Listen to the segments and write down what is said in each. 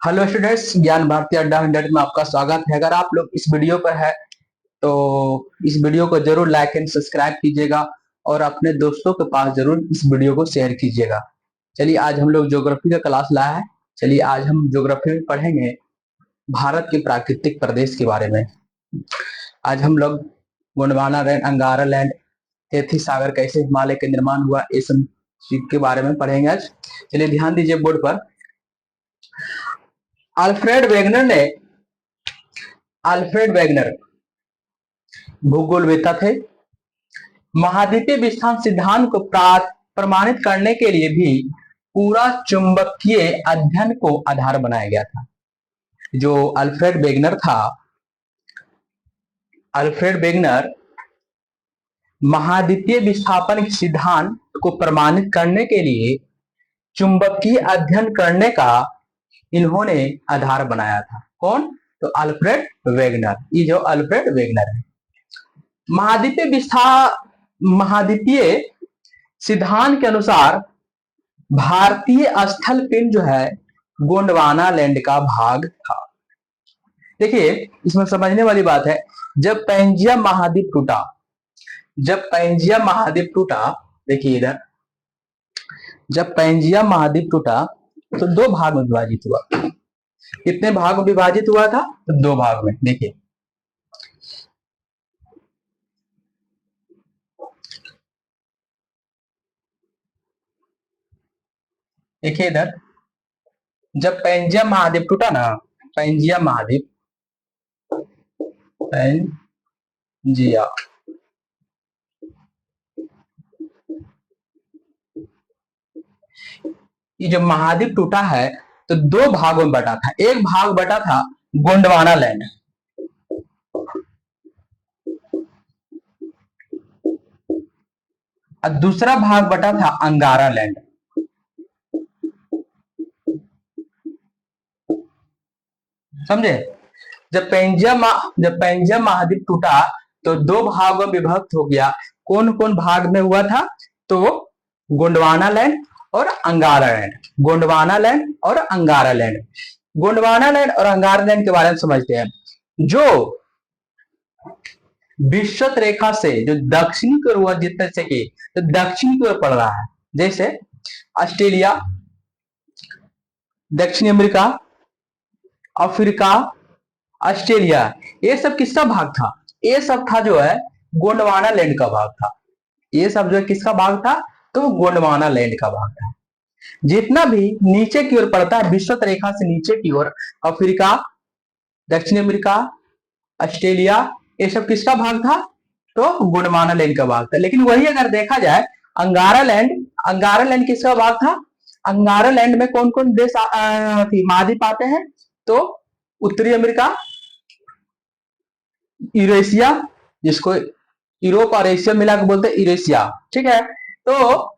Hello students, ज्ञान भारती अड्डा 100 में आपका स्वागत है। अगर आप लोग इस वीडियो पर है तो इस वीडियो को जरूर लाइक एंड सब्सक्राइब कीजिएगा और अपने दोस्तों के पास जरूर इस वीडियो को शेयर कीजिएगा। चलिए, आज हम लोग ज्योग्राफी का क्लास लाया है। चलिए, आज हम ज्योग्राफी में पढ़ेंगे भारत के प्राकृतिक प्रदेश के बारे में। आज हम लोग गोंडवाना लैंड, अंगारा लैंड, तैतीस सागर, कैसे हिमालय का निर्माण हुआ, ये सब चीज के बारे में पढ़ेंगे आज। चलिए ध्यान दीजिए बोर्ड पर। अल्फ्रेड वेगनर भूगोलवेत्ता थे। महाद्वीपीय विस्थापन सिद्धांत को प्रमाणित करने के लिए भी पूरा चुंबकीय अध्ययन को आधार बनाया गया था। जो अल्फ्रेड वेगनर महाद्वीपीय विस्थापन सिद्धांत को प्रमाणित करने के लिए चुंबकीय अध्ययन करने का इन्होंने आधार बनाया था। कौन? तो अल्फ्रेड वेगनर। ये जो अल्फ्रेड वेगनर है, महाद्वीपीय सिद्धांत के अनुसार भारतीय स्थल पिंड जो है गोंडवाना लैंड का भाग था। देखिए, इसमें समझने वाली बात है, जब पैंजिया महाद्वीप टूटा, देखिए इधर, जब पैंजिया महाद्वीप टूटा तो दो भाग में विभाजित हुआ। कितने भाग में विभाजित हुआ था? तो दो भाग में। देखिए, इधर जब पैंजिया महाद्वीप टूटा ना, पैंजिया ये जो महाद्वीप टूटा है तो दो भागों में बटा था। एक भाग बटा था गोंडवाना लैंड, और दूसरा भाग बटा था अंगारा लैंड। समझे? जब पैंजिया महाद्वीप टूटा तो दो भागों में विभक्त हो गया। कौन कौन भाग में हुआ था? तो गोंडवाना लैंड और अंगारा लैंड। गोंडवाना लैंड और अंगारा लैंड के बारे में समझते हैं। जो विषुवत रेखा से जो दक्षिणी की ओर हुआ, जितने से कि तो दक्षिणी की ओर पड़ रहा है, जैसे ऑस्ट्रेलिया, दक्षिण अमेरिका, अफ्रीका, ऑस्ट्रेलिया, ये सब किसका भाग था? ये सब था जो है गोंडवाना लैंड का भाग था। ये सब जो है किसका भाग था? तो गोंडवाना लैंड का भाग था। जितना भी नीचे की ओर पड़ता है, विषुवत रेखा से नीचे की ओर, अफ्रीका, दक्षिण अमेरिका, ऑस्ट्रेलिया, ये सब किसका भाग था? तो गोंडवाना लैंड का भाग था। लेकिन वही अगर देखा जाए, अंगारा लैंड किसका भाग था? अंगारा लैंड में कौन कौन देश महाद्वीप आते हैं? तो उत्तरी अमेरिका, यूरेशिया, जिसको यूरोप और एशिया मिला के बोलते हैं यूरेशिया। ठीक है, तो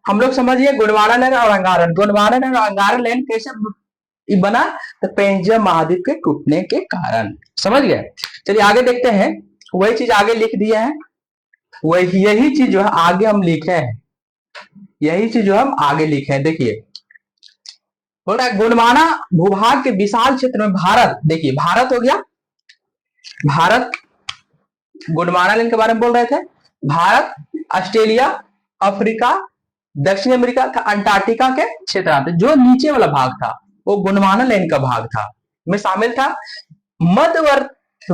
हम लोग समझिए गोंडवाना लैंड और अंगारा लैंड कैसे बना? तो पैंजिया महाद्वीप के टूटने के कारण। समझ गए? चलिए आगे देखते हैं। वही चीज आगे लिख दिए हैं, यही चीज जो है आगे हम लिखे हैं, देखिए, बोल रहा है गोंडवाना भूभाग के विशाल क्षेत्र में भारत, देखिए भारत हो गया, भारत गोंडवाना लैंड के बारे में बोल रहे थे। भारत, ऑस्ट्रेलिया, अफ्रीका, दक्षिण अमेरिका था, अंटार्कटिका के क्षेत्र आते। जो नीचे वाला भाग था वो गोंडवाना लैंड का भाग था, में शामिल था।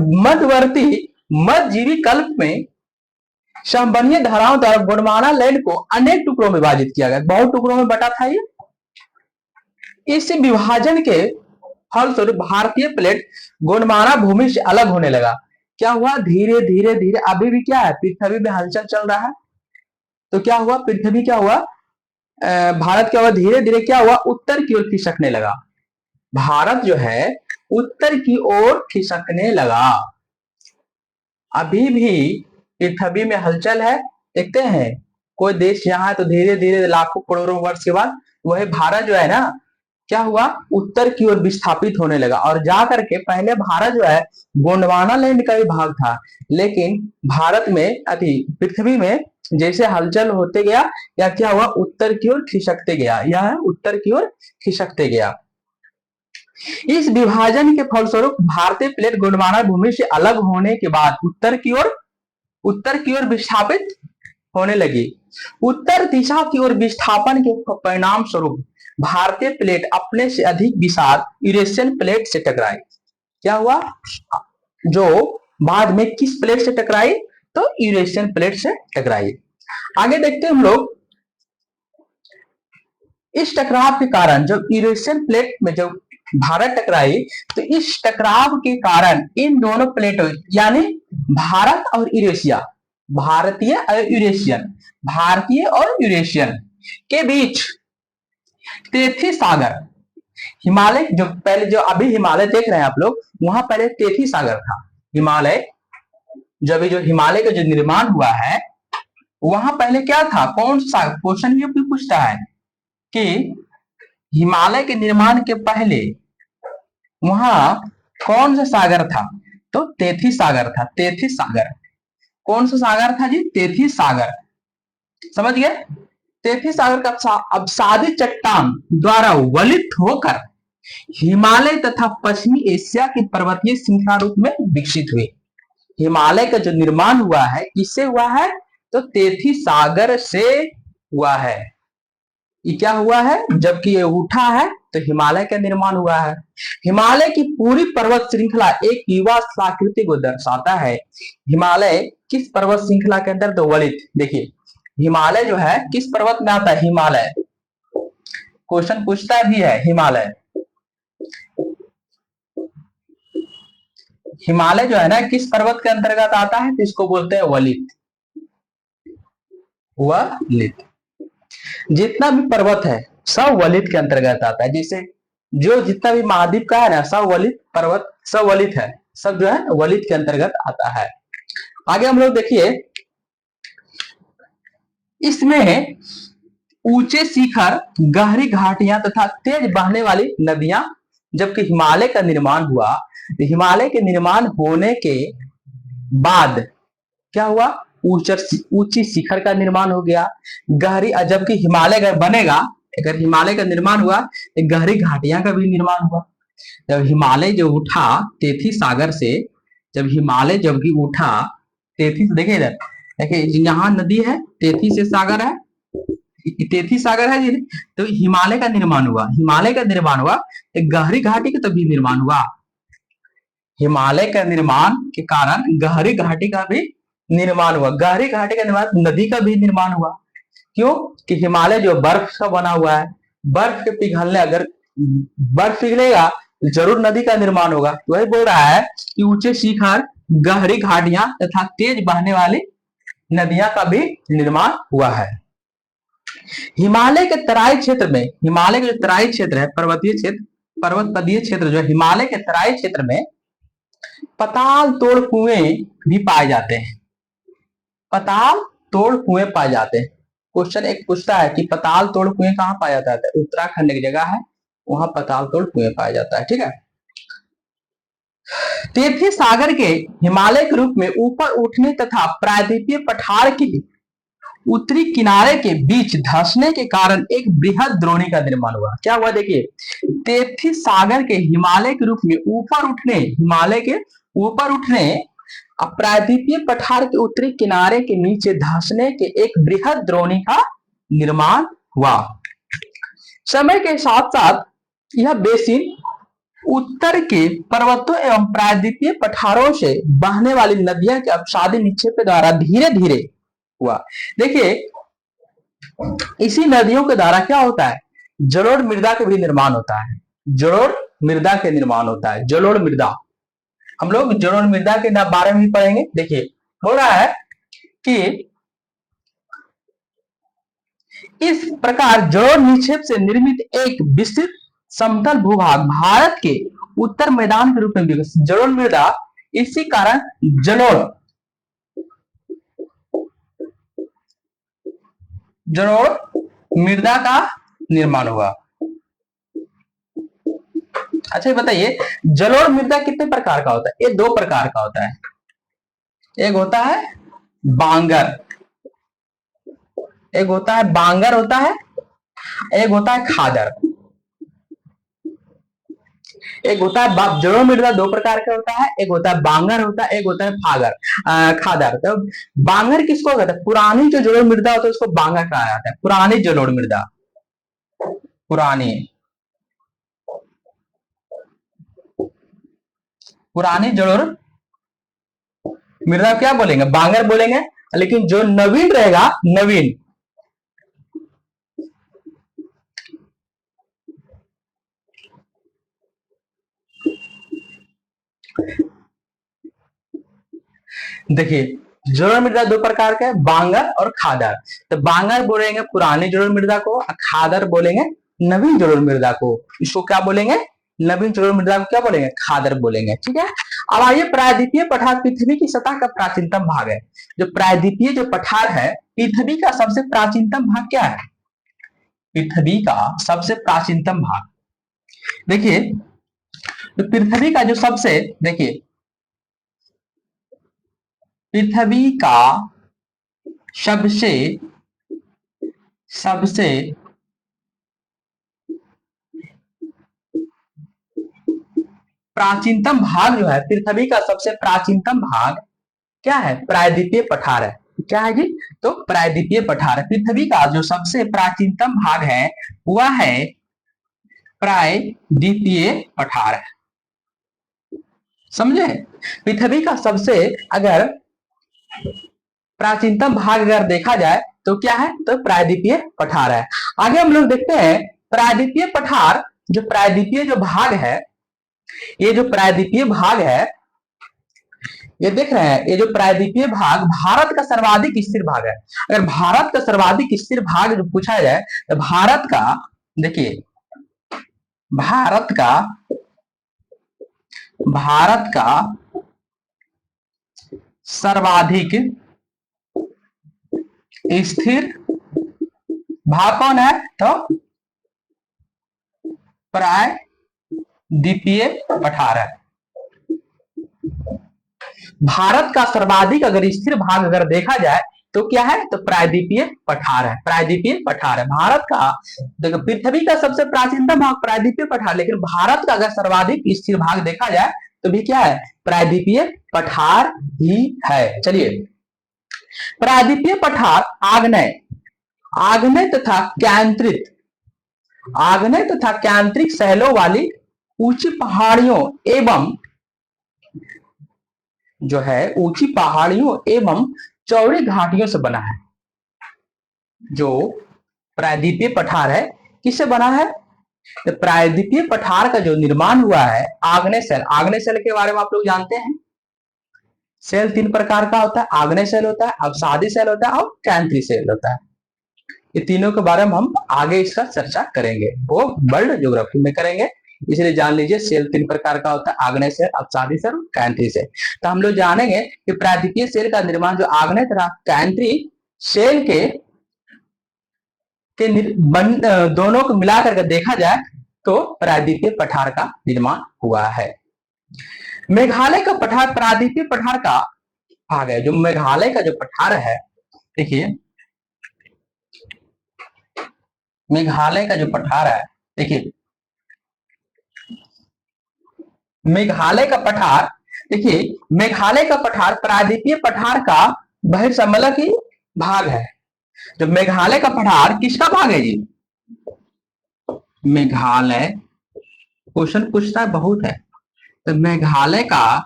मध्यवर्ती मध्यजीवी कल्प में संवहनीय धाराओं द्वारा गोंडवाना लैंड को अनेक टुकड़ों में विभाजित किया गया। बहुत टुकड़ों में बटा था ये। इस विभाजन के फलस्वरूप भारतीय प्लेट गोंडवाना भूमि से अलग होने लगा। क्या हुआ? धीरे धीरे अभी भी क्या है, पृथ्वी में हलचल चल रहा है। तो क्या हुआ? पृथ्वी क्या हुआ, भारत क्या हुआ, धीरे धीरे क्या हुआ, उत्तर की ओर खिसकने लगा। भारत जो है उत्तर की ओर खिसकने लगा। अभी भी पृथ्वी में हलचल है। देखते हैं, कोई देश यहाँ है तो धीरे धीरे लाखों करोड़ों वर्ष के बाद वह भारत जो है ना, क्या हुआ, उत्तर की ओर विस्थापित होने लगा। और जाकर के पहले भारत जो है गोंडवाना लैंड का ही भाग था, लेकिन भारत में पृथ्वी में जैसे हलचल होते गया, या क्या हुआ, उत्तर की ओर खिसकते गया, उत्तर की ओर खिसकते गया। इस विभाजन के फलस्वरूप भारतीय प्लेट गोंडवाना भूमि से अलग होने के बाद उत्तर की ओर विस्थापित होने लगी। उत्तर दिशा की ओर विस्थापन के परिणाम स्वरूप भारतीय प्लेट अपने से अधिक विशाल यूरेशियन प्लेट से टकराई। क्या हुआ? जो बाद में किस प्लेट से टकराई? तो यूरेशियन प्लेट से टकराई। आगे देखते हैं हम लोग। इस टकराव के कारण जब यूरेशियन प्लेट में जब भारत टकराई, तो इस टकराव के कारण इन दोनों प्लेटों यानी भारत और यूरेशिया, भारतीय और यूरेशियन के बीच तेथी सागर, हिमालय जो पहले जो अभी हिमालय देख रहे हैं आप लोग, वहां पहले तेथी सागर था। हिमालय जब जो हिमालय का जो निर्माण हुआ है, वहां पहले क्या था? कौन सा? क्वेश्चन ये पूछता है कि हिमालय के निर्माण के पहले वहां कौन सा सागर था? तो तेथी सागर था। तेथी सागर कौन सा सागर था जी? तेथी सागर। समझ गए? तेथी सागर का अवसादी चट्टान द्वारा वलित होकर हिमालय तथा पश्चिमी एशिया की पर्वतीय श्रृंखला रूप में विकसित हुए। हिमालय का जो निर्माण हुआ है किससे हुआ है? तो तेथी सागर से हुआ है। ये क्या हुआ है? जबकि ये उठा है तो हिमालय का निर्माण हुआ है। हिमालय की पूरी पर्वत श्रृंखला एक युवा आकृति को दर्शाता है। हिमालय किस पर्वत श्रृंखला के अंदर? तो वलित। देखिए हिमालय जो है किस पर्वत में आता है? हिमालय। क्वेश्चन पूछता भी है हिमालय। हिमालय जो है ना किस पर्वत के अंतर्गत आता है? तो इसको बोलते हैं वलित। वलित। जितना भी पर्वत है सब वलित के अंतर्गत आता है। जैसे जो जितना भी महाद्वीप का है ना, सब वलित पर्वत, सब वलित है, सब जो है वलित के अंतर्गत आता है। आगे हम लोग देखिए, इसमें ऊंचे शिखर, गहरी घाटियां तथा तेज बहने वाली नदियां। जबकि हिमालय का निर्माण हुआ, तो हिमालय के निर्माण होने के बाद क्या हुआ? ऊंची शिखर का निर्माण हो गया, गहरी। जबकि हिमालय अगर बनेगा, अगर हिमालय का निर्माण हुआ तो गहरी घाटियां का भी निर्माण हुआ। जब हिमालय जो उठा तेथी सागर से, जब हिमालय जब भी उठा तेथी से, देखिए इधर देखिए यहाँ नदी है, तेथी से सागर है, तेथी सागर है, तो हिमालय का निर्माण हुआ। हिमालय का निर्माण हुआ, एक गहरी घाटी का तभी निर्माण हुआ। हिमालय का निर्माण के कारण गहरी घाटी का भी निर्माण हुआ। गहरी घाटी का निर्माण, नदी का भी निर्माण हुआ। क्यों? कि हिमालय जो बर्फ से बना हुआ है, बर्फ के पिघलने, अगर बर्फ पिघलेगा जरूर नदी का निर्माण होगा। वही बोल रहा है कि ऊंचे शिखर, गहरी घाटियां तथा तेज बहने वाली नदियां का भी निर्माण हुआ है। हिमालय के तराई क्षेत्र में, हिमालय का जो तराई क्षेत्र है, पर्वतीय क्षेत्र, पर्वतपदीय क्षेत्र जो हिमालय के तराई क्षेत्र में पताल तोड़ कुएं भी पाए जाते हैं। पताल तोड़ कुएं पाए जाते हैं। क्वेश्चन एक पूछता है कि पताल तोड़ कुएं कहां पाया जाता है? उत्तराखंड की जगह है, वहां पताल तोड़ कुएं पाया जाता है। ठीक है। तेथी सागर के हिमालय के रूप में ऊपर उठने तथा प्रायद्वीपीय पठार के उत्तरी किनारे के बीच धंसने के कारण एक बृहद द्रोणी का निर्माण हुआ। क्या हुआ? देखिए, तेथी सागर के हिमालय के रूप में ऊपर उठने, हिमालय के ऊपर उठने, प्रायद्वीपीय पठार के उत्तरी किनारे के नीचे धंसने के एक बृहद द्रोणी का निर्माण हुआ। समय के साथ साथ यह बेसिन उत्तर के पर्वतों एवं प्रायद्वीपीय पठारों से बहने वाली नदियों के अपसादी निक्षेप द्वारा धीरे धीरे हुआ। देखिए, इसी नदियों के द्वारा क्या होता है? जलोढ़ मृदा के भी निर्माण होता है। जलोढ़ मृदा के निर्माण होता है। जलोढ़ मृदा, हम लोग जलोढ़ मृदा के बारे में भी पढ़ेंगे। देखिए, हो रहा है कि इस प्रकार जलोढ़ निक्षेप से निर्मित एक विस्तृत समतल भूभाग भारत के उत्तर मैदान के रूप में विकसित। जलोढ़ मृदा, इसी कारण जलोढ़ मृदा का निर्माण हुआ। अच्छा बताइए, जलोढ़ मृदा कितने प्रकार का होता है? ये दो प्रकार का होता है। एक होता है बांगर, एक होता है बांगर होता है, एक होता है खादर। एक होता है जड़ों मृदा, दो प्रकार का होता है, एक होता है बांगर होता है, एक होता है खादर। तो बांगर किसको कहते हैं? पुरानी जो जड़ों मृदा होता है उसको बांगर कहा जाता है। पुरानी जलोढ़ मृदा, पुरानी पुरानी जड़ोढ़ मृदा क्या बोलेंगे? बांगर बोलेंगे। लेकिन जो नवीन रहेगा, नवीन, देखिए जलोढ़ मृदा दो प्रकार के, बांगर और खादर। तो बांगर बोलेंगे पुरानी जलोढ़ मृदा को, और खादर बोलेंगे नवीन जलोढ़ मृदा को। इसको क्या बोलेंगे? नवीन जलोढ़ मृदा को क्या बोलेंगे? खादर बोलेंगे। ठीक है। अब आइए, प्रायद्वीपीय पठार पृथ्वी की सतह का प्राचीनतम भाग है। जो प्रायद्वीपीय जो पठार है, पृथ्वी का सबसे प्राचीनतम भाग क्या है? पृथ्वी का सबसे प्राचीनतम भाग, देखिए, तो पृथ्वी का जो सबसे, देखिए, पृथ्वी का सबसे सबसे प्राचीनतम भाग जो है, पृथ्वी का सबसे प्राचीनतम भाग क्या है? प्रायद्वीपीय पठार है। क्या है जी? तो प्रायद्वीपीय पठार है। पृथ्वी का जो सबसे प्राचीनतम भाग है वह है प्रायद्वीपीय पठार है। समझे? पृथ्वी का सबसे अगर प्राचीनतम भाग अगर देखा जाए तो क्या है? तो प्रायद्वीपीय पठार है। आगे हम लोग देखते हैं प्रायद्वीपीय पठार, जो प्रायद्वीपीय जो भाग है, ये जो प्रायद्वीपीय भाग है, ये देख रहे हैं, ये जो प्रायद्वीपीय भाग भारत का सर्वाधिक स्थिर भाग है। अगर भारत का सर्वाधिक स्थिर भाग जो पूछा जाए तो भारत का, देखिए, भारत का सर्वाधिक स्थिर भाग कौन है? तो प्रायद्वीपीय पठार है। भारत का सर्वाधिक अगर स्थिर भाग अगर देखा जाए तो क्या है? तो प्रायद्वीपीय पठार है। प्रायद्वीपीय पठार है भारत का। देखो, पृथ्वी का सबसे प्राचीनतम भाग प्रायद्वीपीय पठार, लेकिन भारत का अगर सर्वाधिक स्थिर भाग देखा जाए तो भी क्या है? प्रायद्वीपीय पठार ही है। चलिए, प्रायद्वीपीय पठार आग्नेय आग्नेय तथा कैंत्रित आग्नेय तथा कैंत्रिक सैलों वाली ऊंची पहाड़ियों एवं जो है ऊंची पहाड़ियों एवं चौड़ी घाटियों से बना है। जो प्रायद्वीपीय पठार है किससे बना है? तो प्रायद्वीपीय पठार का जो निर्माण हुआ है आग्नेय सेल। आग्नेय सेल के बारे में आप लोग जानते हैं, सेल तीन प्रकार का होता है। आग्नेय सेल होता है, अवसादी सेल होता है और कैंत्री सेल होता है। ये तीनों के बारे में हम आगे इसका चर्चा करेंगे, वो वर्ल्ड ज्योग्राफी में करेंगे। इसलिए जान लीजिए सेल तीन प्रकार का होता है, आग्नेय सेल, अवसादी सेल और कैंत्री सेल। तो हम लोग जानेंगे कि प्रायद्वीपीय सेल का निर्माण जो आग्नेय तथा कैंत्री सेल के दोनों को मिलाकर के देखा जाए तो प्रायद्वीपीय पठार का निर्माण हुआ है। मेघालय का पठार प्रायद्वीपीय पठार का भाग है। जो मेघालय का जो पठार है, देखिए, मेघालय का जो पठार है, देखिए, मेघालय का पठार, देखिए, मेघालय का पठार प्रायद्वीपीय पठार का बहिर्समलक ही भाग है। जो मेघालय का पठार किसका भाग है जी? मेघालय, क्वेश्चन पूछता है बहुत है। तो मेघालय का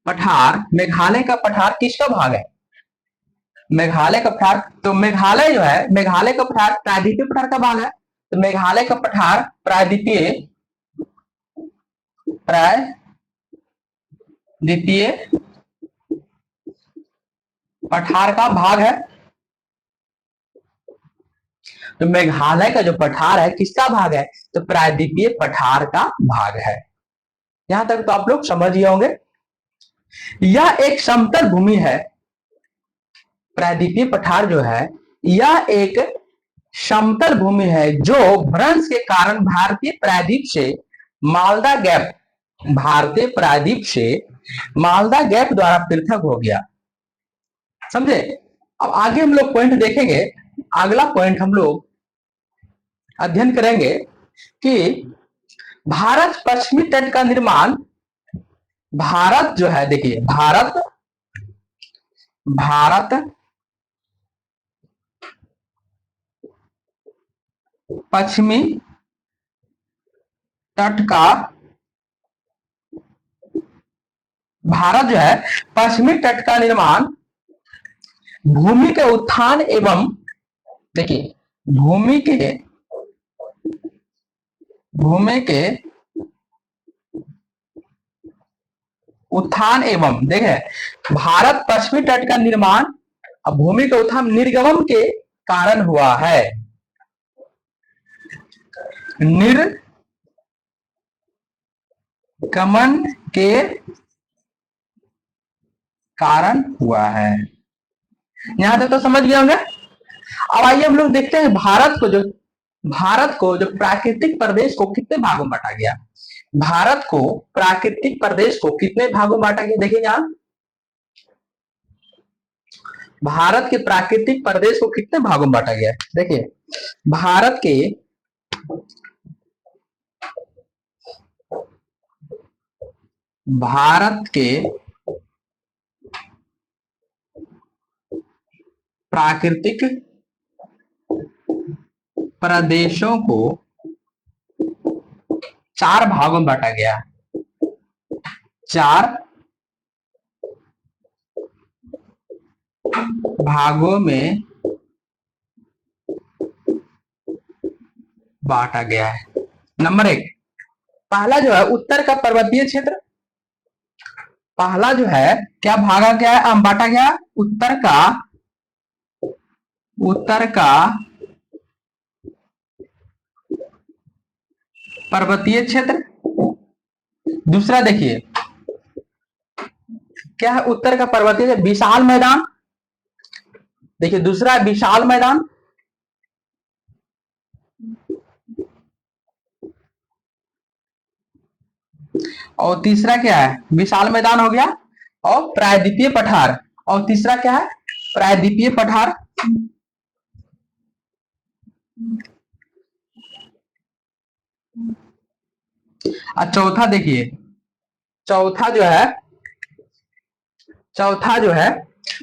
पठार किसका भाग है? मेघालय का पठार, तो मेघालय जो है, मेघालय का पठार प्रायद्वीपीय पठार का भाग है। तो मेघालय का पठार प्रायद्वीपीय पठार का भाग है। तो मेघालय का जो पठार है किसका भाग है? तो प्रायद्वीपीय पठार का भाग है। यहां तक तो आप लोग समझ गए होंगे। यह एक समतल भूमि है। प्रायद्वीपीय पठार जो है यह एक समतल भूमि है जो भ्रंश के कारण भारतीय प्रायद्वीप से मालदा गैप द्वारा पृथक हो गया। समझे? अब आगे हम लोग पॉइंट देखेंगे। अगला पॉइंट हम लोग अध्ययन करेंगे कि भारत पश्चिमी तट का निर्माण, भारत जो है देखिए, भारत पश्चिमी तट का, भारत जो है पश्चिमी तट का निर्माण भूमि के उत्थान एवं, देखिए भूमि के उत्थान एवं, देखे भारत पश्चिमी तट का निर्माण अब भूमि के उत्थान निर्गमन के कारण हुआ है, निर्गमन के कारण हुआ है। यहां तक तो समझ गए होंगे। अब आइए हम लोग देखते हैं भारत को जो प्राकृतिक प्रदेश को कितने भागों में बांटा गया। भारत को प्राकृतिक प्रदेश को कितने भागों में बांटा गया, देखिए यहां भारत के प्राकृतिक प्रदेश को कितने भागों में बांटा गया है। देखिए भारत के प्राकृतिक प्रदेशों को 4 भागों में बांटा गया, 4 भागों में बांटा गया है। नंबर 1, पहला जो है उत्तर का पर्वतीय क्षेत्र, पहला जो है क्या भागा गया है, बांटा गया उत्तर का पर्वतीय क्षेत्र। दूसरा देखिए क्या है, उत्तर का पर्वतीय विशाल मैदान, देखिए दूसरा विशाल मैदान। और तीसरा क्या है, विशाल मैदान हो गया, और प्रायद्वीपीय पठार, और तीसरा क्या है, प्रायद्वीपीय पठार। और चौथा देखिए, चौथा जो है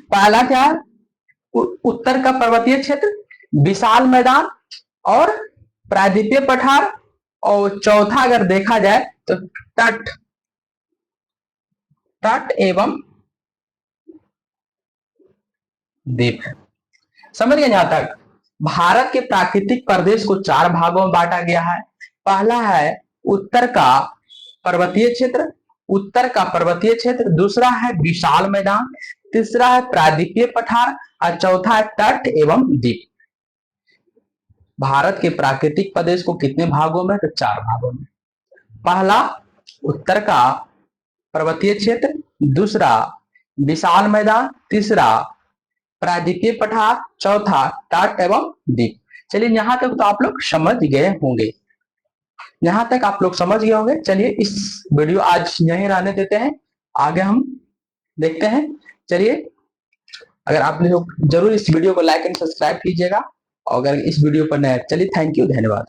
पहला क्या है, उत्तर का पर्वतीय क्षेत्र, विशाल मैदान और प्रायद्वीपीय पठार, और चौथा अगर देखा जाए तो तट एवं द्वीप। समझ गए। यहां तक भारत के प्राकृतिक प्रदेश को 4 भागों में बांटा गया है। पहला है उत्तर का पर्वतीय क्षेत्र, दूसरा है विशाल मैदान, तीसरा है प्रायद्वीपीय पठार, और चौथा है तट एवं द्वीप। भारत के प्राकृतिक प्रदेश को कितने भागों में, तो 4 भागों में। पहला उत्तर का पर्वतीय क्षेत्र, दूसरा विशाल मैदान, तीसरा प्रायद्वीपीय पठार, चौथा तट एवं द्वीप। चलिए यहां तक तो आप लोग समझ गए होंगे, चलिए इस वीडियो आज यहीं रहने देते हैं, आगे हम देखते हैं। चलिए अगर आप लोग जरूर इस वीडियो को लाइक एंड सब्सक्राइब कीजिएगा, और अगर इस वीडियो पर नए, चलिए थैंक यू, धन्यवाद।